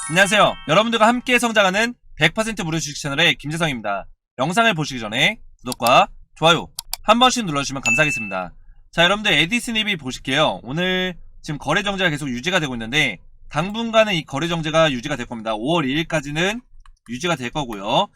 안녕하세요. 여러분들과 함께 성장하는 100% 무료 주식 채널의 김재성입니다. 영상을 보시기 전에 구독과 좋아요 한 번씩 눌러주시면 감사하겠습니다. 자, 여러분들 에디스닙이 보실게요. 오늘 지금 거래 정제가 계속 유지가 되고 있는데 당분간은 이 거래 정제가 유지가 될 겁니다. 5월 2일까지는 유지가 될 거고요.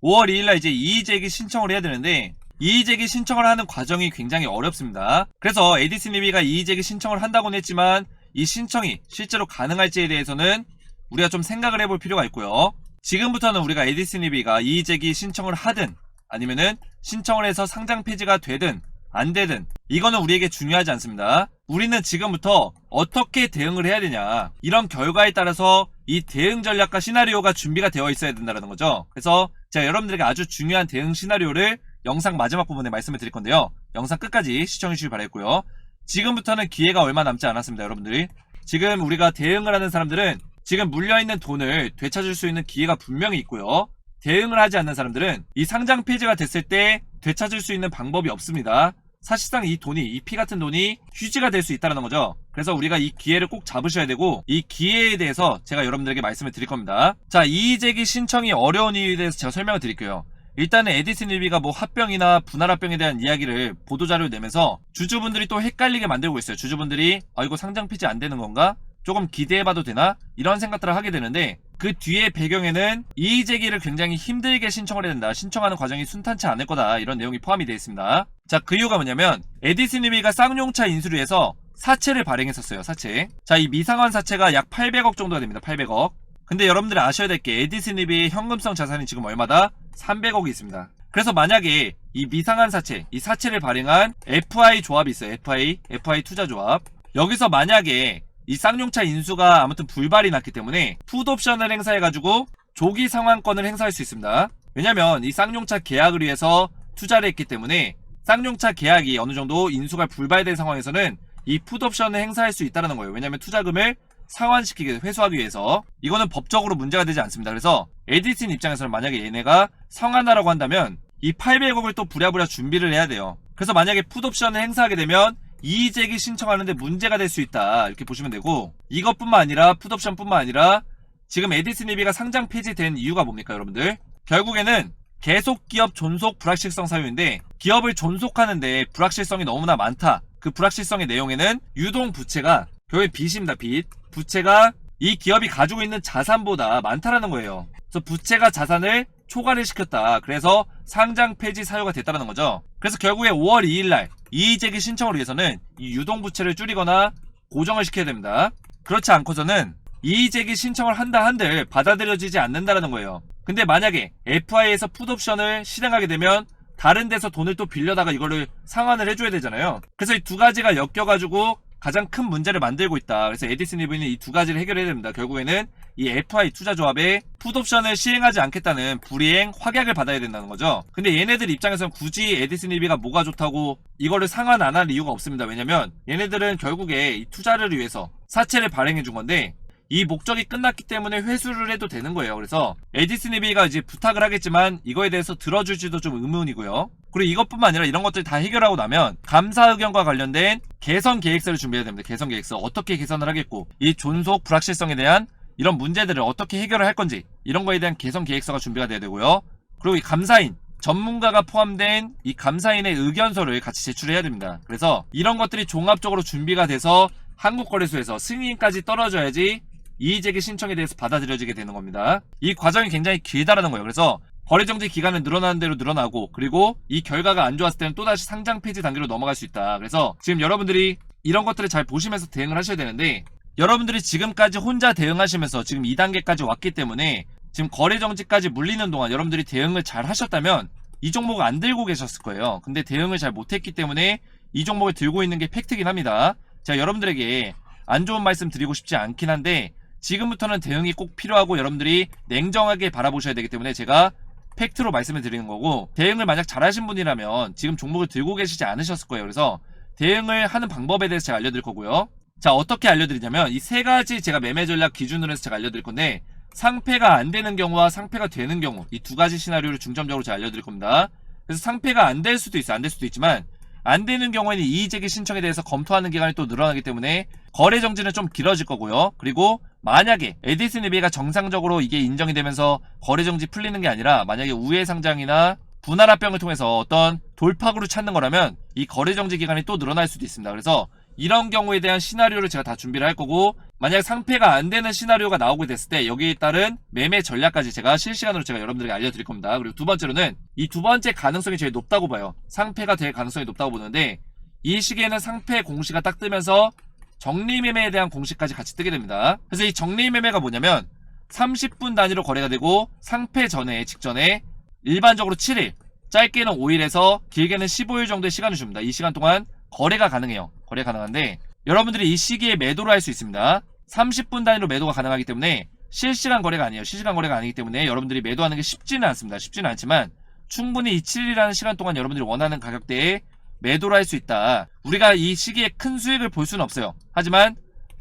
5월 2일날 이제 이의제기 신청을 해야 되는데 이의제기 신청을 하는 과정이 굉장히 어렵습니다. 그래서 에디스닙이가 이의제기 신청을 한다고는 했지만 이 신청이 실제로 가능할지에 대해서는 우리가 좀 생각을 해볼 필요가 있고요. 지금부터는 우리가 에디스닙이가 이의제기 신청을 하든 아니면은 신청을 해서 상장 폐지가 되든 안 되든 이거는 우리에게 중요하지 않습니다. 우리는 지금부터 어떻게 대응을 해야 되냐, 이런 결과에 따라서 이 대응 전략과 시나리오가 준비가 되어 있어야 된다는 거죠. 그래서 제가 여러분들에게 아주 중요한 대응 시나리오를 영상 마지막 부분에 말씀을 드릴 건데요. 영상 끝까지 시청해 주시기 바라겠고요. 지금부터는 기회가 얼마 남지 않았습니다. 여러분들이 지금 우리가 대응을 하는 사람들은 지금 물려있는 돈을 되찾을 수 있는 기회가 분명히 있고요. 대응을 하지 않는 사람들은 이 상장 폐지가 됐을 때 되찾을 수 있는 방법이 없습니다. 사실상 이 돈이, 이 피 같은 돈이 휴지가 될 수 있다는 거죠. 그래서 우리가 이 기회를 꼭 잡으셔야 되고, 이 기회에 대해서 제가 여러분들에게 말씀을 드릴 겁니다. 자, 이의제기 신청이 어려운 이유에 대해서 제가 설명을 드릴게요. 일단은 에디스닙이가 뭐 합병이나 분할합병에 대한 이야기를 보도자료를 내면서 주주분들이 또 헷갈리게 만들고 있어요. 주주분들이 이거 상장 폐지 안 되는 건가? 조금 기대해봐도 되나? 이런 생각들을 하게 되는데 그 뒤에 배경에는 이의제기를 굉장히 힘들게 신청을 해야 된다, 신청하는 과정이 순탄치 않을 거다, 이런 내용이 포함이 되어 있습니다. 자, 그 이유가 뭐냐면 에디스닙이가 쌍용차 인수를 해서 사채를 발행했었어요. 사채. 자, 이 미상환 사채가 약 800억 정도가 됩니다. 800억. 근데 여러분들이 아셔야 될 게 에디스닙이 현금성 자산이 지금 얼마다? 300억이 있습니다. 그래서 만약에 이 미상환 사채, 이 사채를 발행한 FI 조합이 있어요. FI 투자조합. 여기서 만약에 이 쌍용차 인수가 아무튼 불발이 났기 때문에 풋옵션을 행사해가지고 조기 상환권을 행사할 수 있습니다. 왜냐면 이 쌍용차 계약을 위해서 투자를 했기 때문에 쌍용차 계약이 어느 정도 인수가 불발된 상황에서는 이 풋옵션을 행사할 수 있다는 거예요. 왜냐면 투자금을 상환시키기, 회수하기 위해서. 이거는 법적으로 문제가 되지 않습니다. 그래서 에디슨 입장에서는 만약에 얘네가 상환하라고 한다면 이 800억을 또 부랴부랴 준비를 해야 돼요. 그래서 만약에 풋옵션을 행사하게 되면 이의제기 신청하는데 문제가 될 수 있다, 이렇게 보시면 되고, 이것뿐만 아니라 풋옵션뿐만 아니라 지금 에디스닙이가 상장 폐지된 이유가 뭡니까 여러분들? 결국에는 계속 기업 존속 불확실성 사유인데 기업을 존속하는데 불확실성이 너무나 많다. 그 불확실성의 내용에는 유동 부채가, 결국에 빚입니다. 빚. 부채가 이 기업이 가지고 있는 자산보다 많다라는 거예요. 그래서 부채가 자산을 초과를 시켰다. 그래서 상장 폐지 사유가 됐다는 거죠. 그래서 결국에 5월 2일날 이의제기 신청을 위해서는 이 유동부채를 줄이거나 고정을 시켜야 됩니다. 그렇지 않고서는 이의제기 신청을 한다 한들 받아들여지지 않는다는 거예요. 근데 만약에 FI에서 풋옵션을 실행하게 되면 다른 데서 돈을 또 빌려다가 이거를 상환을 해줘야 되잖아요. 그래서 이 두 가지가 엮여가지고 가장 큰 문제를 만들고 있다. 그래서 에디스닙은 이 두 가지를 해결해야 됩니다. 결국에는 이 FI 투자조합에 풋옵션을 시행하지 않겠다는 불이행 확약을 받아야 된다는 거죠. 근데 얘네들 입장에서는 굳이 에디스닙이가 뭐가 좋다고 이거를 상환 안 할 이유가 없습니다. 왜냐면 얘네들은 결국에 이 투자를 위해서 사채를 발행해 준 건데 이 목적이 끝났기 때문에 회수를 해도 되는 거예요. 그래서 에디스닙이가 이제 부탁을 하겠지만 이거에 대해서 들어줄지도 좀 의문이고요. 그리고 이것뿐만 아니라 이런 것들 다 해결하고 나면 감사 의견과 관련된 개선 계획서를 준비해야 됩니다. 개선 계획서. 어떻게 개선을 하겠고 이 존속 불확실성에 대한 이런 문제들을 어떻게 해결을 할 건지, 이런 거에 대한 개선 계획서가 준비가 돼야 되고요. 그리고 이 감사인, 전문가가 포함된 이 감사인의 의견서를 같이 제출해야 됩니다. 그래서 이런 것들이 종합적으로 준비가 돼서 한국거래소에서 승인까지 떨어져야지 이의제기 신청에 대해서 받아들여지게 되는 겁니다. 이 과정이 굉장히 길다라는 거예요. 그래서 거래정지 기간은 늘어나는 대로 늘어나고, 그리고 이 결과가 안 좋았을 때는 또다시 상장 폐지 단계로 넘어갈 수 있다. 그래서 지금 여러분들이 이런 것들을 잘 보시면서 대응을 하셔야 되는데, 여러분들이 지금까지 혼자 대응하시면서 지금 2단계까지 왔기 때문에 지금 거래정지까지 물리는 동안 여러분들이 대응을 잘 하셨다면 이 종목을 안 들고 계셨을 거예요. 근데 대응을 잘 못했기 때문에 이 종목을 들고 있는 게 팩트긴 합니다. 제가 여러분들에게 안 좋은 말씀 드리고 싶지 않긴 한데 지금부터는 대응이 꼭 필요하고 여러분들이 냉정하게 바라보셔야 되기 때문에 제가 팩트로 말씀을 드리는 거고, 대응을 만약 잘하신 분이라면 지금 종목을 들고 계시지 않으셨을 거예요. 그래서 대응을 하는 방법에 대해서 제가 알려드릴 거고요. 자, 어떻게 알려드리냐면 이 세 가지 제가 매매 전략 기준으로 해서 제가 알려드릴 건데, 상패가 안 되는 경우와 상패가 되는 경우, 이 두 가지 시나리오를 중점적으로 제가 알려드릴 겁니다. 그래서 상패가 안 될 수도 있어요. 안 될 수도 있지만 안 되는 경우에는 이의제기 신청에 대해서 검토하는 기간이 또 늘어나기 때문에 거래 정지는 좀 길어질 거고요. 그리고 만약에 에디슨 EB가 정상적으로 이게 인정이 되면서 거래정지 풀리는 게 아니라 만약에 우회상장이나 분할합병을 통해서 어떤 돌파구를 찾는 거라면 이 거래정지 기간이 또 늘어날 수도 있습니다. 그래서 이런 경우에 대한 시나리오를 제가 다 준비를 할 거고, 만약 상패가 안 되는 시나리오가 나오게 됐을 때 여기에 따른 매매 전략까지 제가 실시간으로 제가 여러분들에게 알려드릴 겁니다. 그리고 두 번째로는 이 두 번째 가능성이 제일 높다고 봐요. 상패가 될 가능성이 높다고 보는데, 이 시기에는 상패 공시가 딱 뜨면서 정리매매에 대한 공시까지 같이 뜨게 됩니다. 그래서 이 정리매매가 뭐냐면 30분 단위로 거래가 되고, 상패 전에 직전에 일반적으로 7일, 짧게는 5일에서 길게는 15일 정도의 시간을 줍니다. 이 시간 동안 거래가 가능해요. 거래 가능한데 여러분들이 이 시기에 매도를 할 수 있습니다. 30분 단위로 매도가 가능하기 때문에 실시간 거래가 아니에요. 실시간 거래가 아니기 때문에 여러분들이 매도하는 게 쉽지는 않습니다. 쉽지는 않지만 충분히 이 7일이라는 시간 동안 여러분들이 원하는 가격대에 매도를 할 수 있다. 우리가 이 시기에 큰 수익을 볼 수는 없어요. 하지만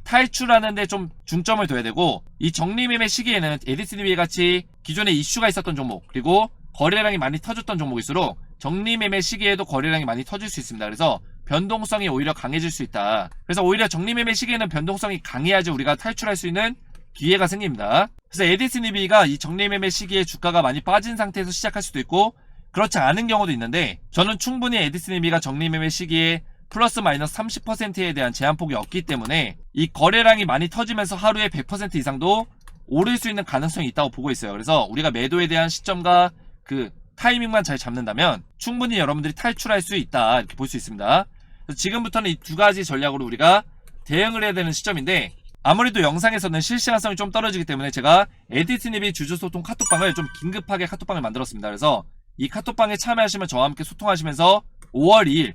탈출하는 데 좀 중점을 둬야 되고, 이 정리매매 시기에는 에디슨 EB 같이 기존에 이슈가 있었던 종목, 그리고 거래량이 많이 터졌던 종목일수록 정리매매 시기에도 거래량이 많이 터질 수 있습니다. 그래서 변동성이 오히려 강해질 수 있다. 그래서 오히려 정리매매 시기에는 변동성이 강해야지 우리가 탈출할 수 있는 기회가 생깁니다. 그래서 에디슨 EB가 이 정리매매 시기에 주가가 많이 빠진 상태에서 시작할 수도 있고, 그렇지 않은 경우도 있는데, 저는 충분히 에디슨 EB가 정리매매 시기에 플러스 마이너스 30%에 대한 제한폭이 없기 때문에 이 거래량이 많이 터지면서 하루에 100% 이상도 오를 수 있는 가능성이 있다고 보고 있어요. 그래서 우리가 매도에 대한 시점과 그 타이밍만 잘 잡는다면 충분히 여러분들이 탈출할 수 있다, 이렇게 볼 수 있습니다. 그래서 지금부터는 이 두 가지 전략으로 우리가 대응을 해야 되는 시점인데, 아무래도 영상에서는 실시간성이 좀 떨어지기 때문에 제가 에디슨 EB 주주소통 카톡방을 좀 긴급하게 카톡방을 만들었습니다. 그래서 이 카톡방에 참여하시면 저와 함께 소통하시면서 5월 2일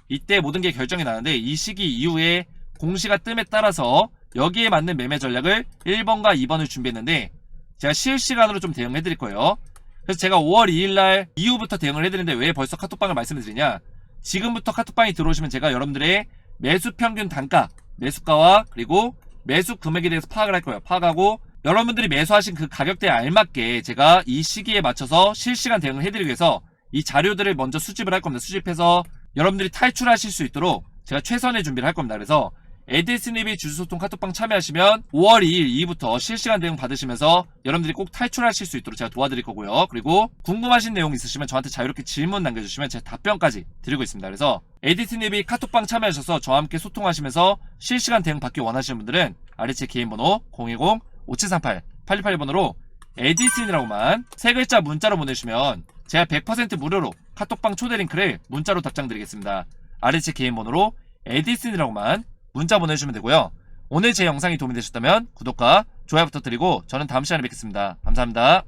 이때 모든 게 결정이 나는데, 이 시기 이후에 공시가 뜸에 따라서 여기에 맞는 매매 전략을 1번과 2번을 준비했는데 제가 실시간으로 좀 대응해 드릴 거예요. 그래서 제가 5월 2일날 이후부터 대응을 해드리는데 왜 벌써 카톡방을 말씀을 드리냐, 지금부터 카톡방에 들어오시면 제가 여러분들의 매수 평균 단가, 매수가와 그리고 매수 금액에 대해서 파악을 할 거예요. 파악하고 여러분들이 매수하신 그 가격대에 알맞게 제가 이 시기에 맞춰서 실시간 대응을 해드리기 위해서 이 자료들을 먼저 수집을 할 겁니다. 수집해서 여러분들이 탈출하실 수 있도록 제가 최선의 준비를 할 겁니다. 그래서 에디슨 EB 주주소통 카톡방 참여하시면 5월 2일 이후부터 실시간 대응 받으시면서 여러분들이 꼭 탈출하실 수 있도록 제가 도와드릴 거고요. 그리고 궁금하신 내용 있으시면 저한테 자유롭게 질문 남겨주시면 제가 답변까지 드리고 있습니다. 그래서 에디슨 EB 카톡방 참여하셔서 저와 함께 소통하시면서 실시간 대응 받기 원하시는 분들은 아래 제 개인 번호 010-5738-8281번으로 에디슨이라고만 세 글자 문자로 보내주시면 제가 100% 무료로 카톡방 초대 링크를 문자로 답장 드리겠습니다. 아래 제 개인 번호로 에디슨이라고만 문자 보내주시면 되고요. 오늘 제 영상이 도움이 되셨다면 구독과 좋아요 부탁드리고 저는 다음 시간에 뵙겠습니다. 감사합니다.